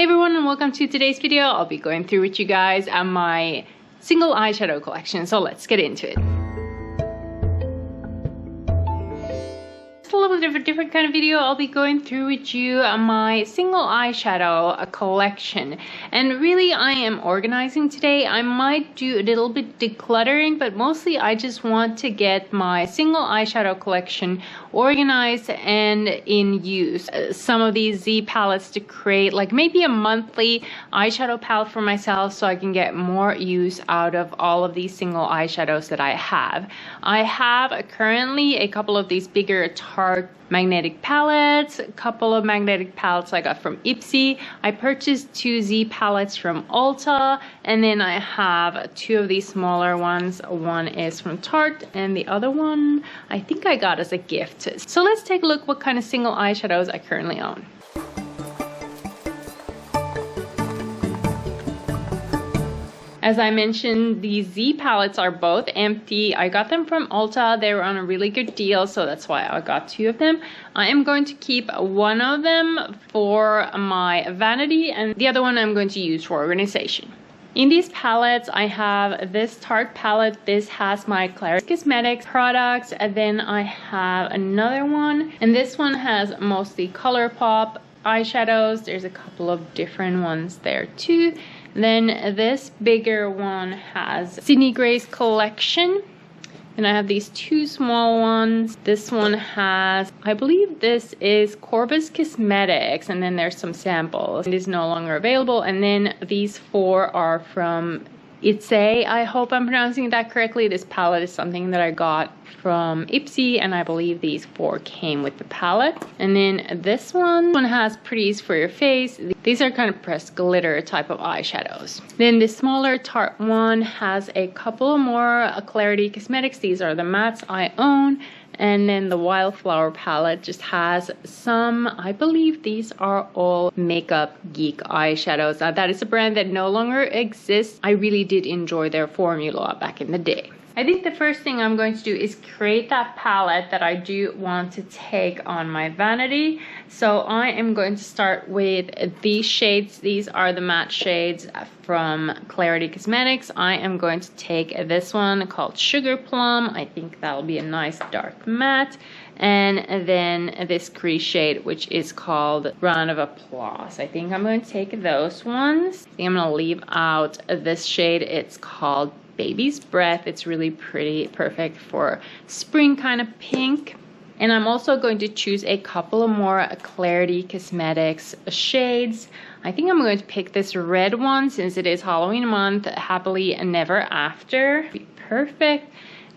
Hey everyone, and welcome to today's video. I'll be going through with you guys my single eyeshadow collection, so let's get into it. A little bit of a different kind of video. I'll be going through with you my single eyeshadow collection, and really I am organizing today. I might do a little bit decluttering, but mostly I just want to get my single eyeshadow collection organized and in use. Some of these Z palettes to create like maybe a monthly eyeshadow palette for myself, so I can get more use out of all of these single eyeshadows that I have. I have currently a couple of these bigger Tarte magnetic palettes, a couple of magnetic palettes I got from Ipsy. I purchased 2 Z palettes from Ulta, and then I have 2 of these smaller ones. One is from Tarte and the other one I think I got as a gift. So let's take a look what kind of single eyeshadows I currently own. As I mentioned, these Z palettes are both empty. I got them from Ulta. They were on a really good deal, so that's why I got 2 of them. I am going to keep one of them for my vanity, and the other one I'm going to use for organization. In these palettes, I have this Tarte palette. This has my Clarity Cosmetics products, and then I have another one, and this one has mostly ColourPop eyeshadows. There's a couple of different ones there too. Then this bigger one has Sydney Gray's collection, and I have these 2 small ones. This one has, I believe this is Corvus Cosmetics, and then there's some samples. It is no longer available. And then these 4 are from EYESHADOW. I hope I'm pronouncing that correctly. This palette is something that I got from Ipsy, and I believe these 4 came with the palette. And then this one has Pretties for Your Face. These are kind of pressed glitter type of eyeshadows. Then the smaller Tarte one has a couple more Clarity Cosmetics. These are the mattes I own. And then the Wildflower palette just has some, I believe these are all Makeup Geek eyeshadows. Now that is a brand that no longer exists. I really did enjoy their formula back in the day. I think the first thing I'm going to do is create that palette that I do want to take on my vanity. So I am going to start with these shades. These are the matte shades from Clarity Cosmetics. I am going to take this one called Sugar Plum. I think that'll be a nice dark matte. And then this crease shade, which is called Round of Applause. I think I'm going to take those ones. I think I'm going to leave out this shade. It's called Baby's Breath. It's really pretty, perfect for spring kind of pink. And I'm also going to choose a couple of more Clarity Cosmetics shades. I think I'm going to pick this red one since it is Halloween month, Happily Never After. Be perfect.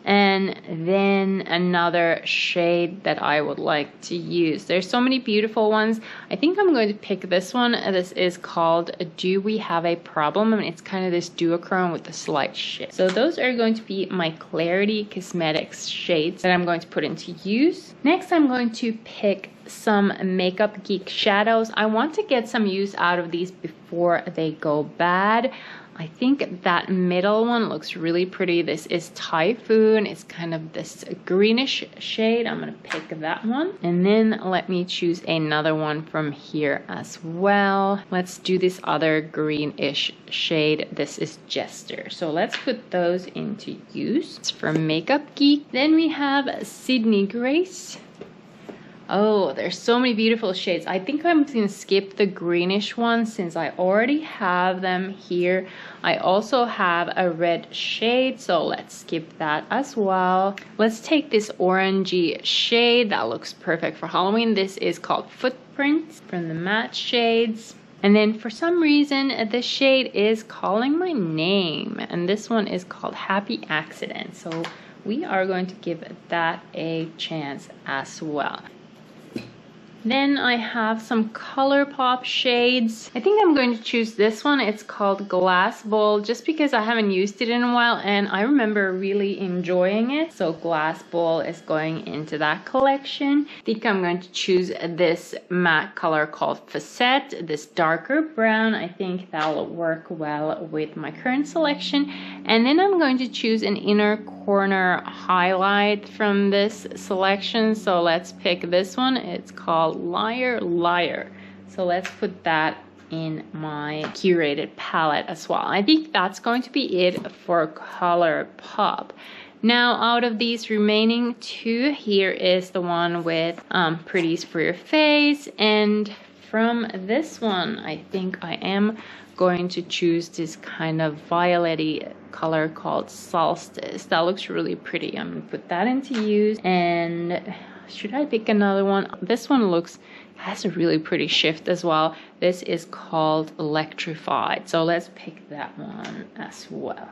And then another shade that I would like to use. There's so many beautiful ones. I think I'm going to pick this one. This is called Do We Have a Problem? I mean, it's kind of this duochrome with a slight shade. So those are going to be my Clarity Cosmetics shades that I'm going to put into use. Next, I'm going to pick some Makeup Geek shadows. I want to get some use out of these before they go bad. I think that middle one looks really pretty. This is Typhoon. It's kind of this greenish shade. I'm going to pick that one. And then let me choose another one from here as well. Let's do this other greenish shade. This is Jester. So let's put those into use. It's from Makeup Geek. Then we have Sydney Grace. Oh, there's so many beautiful shades. I think I'm going to skip the greenish one since I already have them here. I also have a red shade, so let's skip that as well. Let's take this orangey shade. That looks perfect for Halloween. This is called Footprints from the matte shades. And then for some reason, this shade is calling my name. And this one is called Happy Accident. So we are going to give that a chance as well. Then I have some ColourPop shades. I think I'm going to choose this one. It's called Glass Bowl, just because I haven't used it in a while and I remember really enjoying it. So Glass Bowl is going into that collection. I think I'm going to choose this matte color called Facette, this darker brown. I think that'll work well with my current selection. And then I'm going to choose an inner corner highlight from this selection. So let's pick this one. It's called Liar Liar. So let's put that in my curated palette as well. I think that's going to be it for ColourPop. Now, out of these remaining two, here is the one with Pretties for Your Face. And from this one, I think I am going to choose this kind of violet-y color called Solstice. That looks really pretty. I'm gonna put that into use. And should I pick another one? This one has a really pretty shift as well. This is called Electrified. So let's pick that one as well.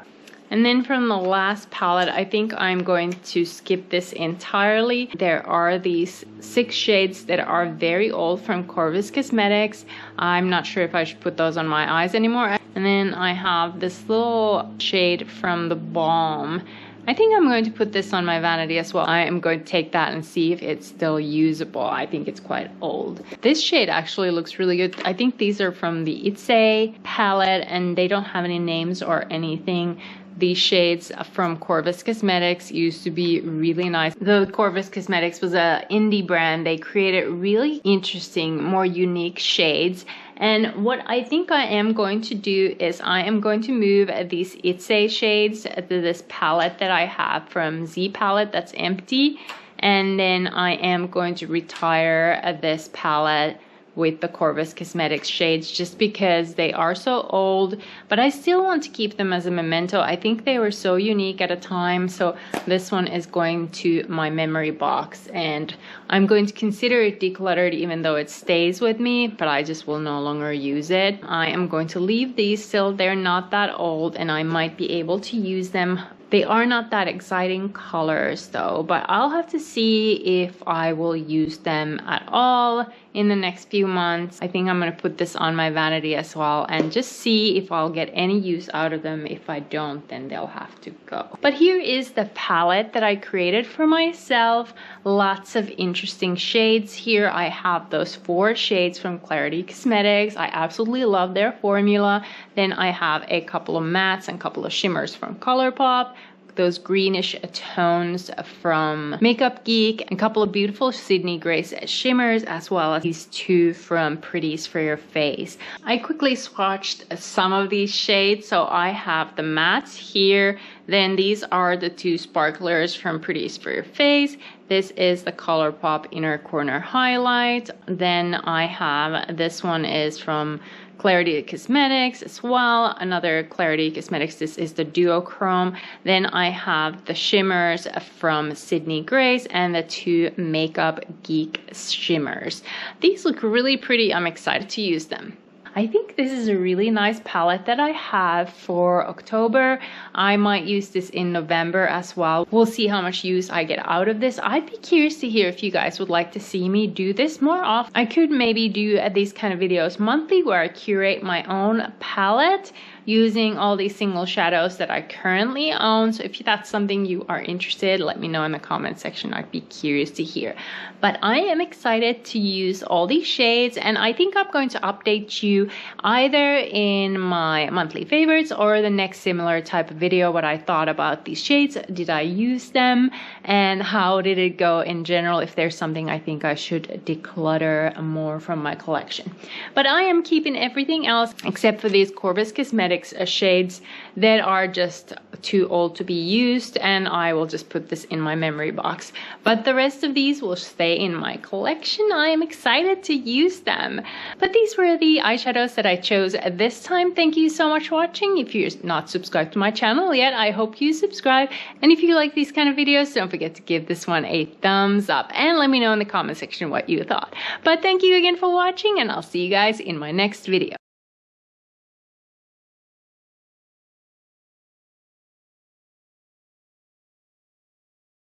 And then from the last palette, I think I'm going to skip this entirely. There are these 6 shades that are very old from Corvus Cosmetics. I'm not sure if I should put those on my eyes anymore. And then I have this little shade from the Balm. I think I'm going to put this on my vanity as well. I am going to take that and see if it's still usable. I think it's quite old. This shade actually looks really good. I think these are from the EYESHADOW palette and they don't have any names or anything. These shades from Corvus Cosmetics used to be really nice. The Corvus Cosmetics was an indie brand. They created really interesting, more unique shades. And what I think I am going to do is I am going to move these EYESHADOW shades to this palette that I have from Z palette that's empty. And then I am going to retire this palette with the Corvus Cosmetics shades just because they are so old, but I still want to keep them as a memento. I think they were so unique at a time, so this one is going to my memory box and I'm going to consider it decluttered even though it stays with me, but I just will no longer use it. I am going to leave these still. They're not that old and I might be able to use them. They are not that exciting colors though, but I'll have to see if I will use them at all in the next few months. I think I'm going to put this on my vanity as well and just see if I'll get any use out of them. If I don't, then they'll have to go. But here is the palette that I created for myself. Lots of interesting shades here. I have those 4 shades from Clarity Cosmetics. I absolutely love their formula. Then I have a couple of mattes and a couple of shimmers from ColourPop. Those greenish tones from Makeup Geek, a couple of beautiful Sydney Grace shimmers, as well as these 2 from Pretties for Your Face. I quickly swatched some of these shades, so I have the mattes here. Then these are the 2 sparklers from Pretties for Your Face. This is the ColourPop Inner Corner Highlight. Then I have, this one is from Clarity Cosmetics as well. Another Clarity Cosmetics, this is the Duochrome. Then I have the shimmers from Sydney Grace and the 2 Makeup Geek shimmers. These look really pretty. I'm excited to use them. I think this is a really nice palette that I have for October. I might use this in November as well. We'll see how much use I get out of this. I'd be curious to hear if you guys would like to see me do this more often. I could maybe do these kind of videos monthly where I curate my own palette using all these single shadows that I currently own. So if that's something you are interested, let me know in the comment section. I'd be curious to hear. But I am excited to use all these shades and I think I'm going to update you either in my monthly favorites or the next similar type of video what I thought about these shades. Did I use them and how did it go in general, if there's something I think I should declutter more from my collection. But I am keeping everything else except for these Corvus Cosmetics shades that are just too old to be used, and I will just put this in my memory box. But the rest of these will stay in my collection. I am excited to use them. But these were the eyeshadows that I chose this time. Thank you so much for watching. If you're not subscribed to my channel yet, I hope you subscribe. And if you like these kind of videos, don't forget to give this one a thumbs up and let me know in the comment section what you thought. But thank you again for watching and I'll see you guys in my next video.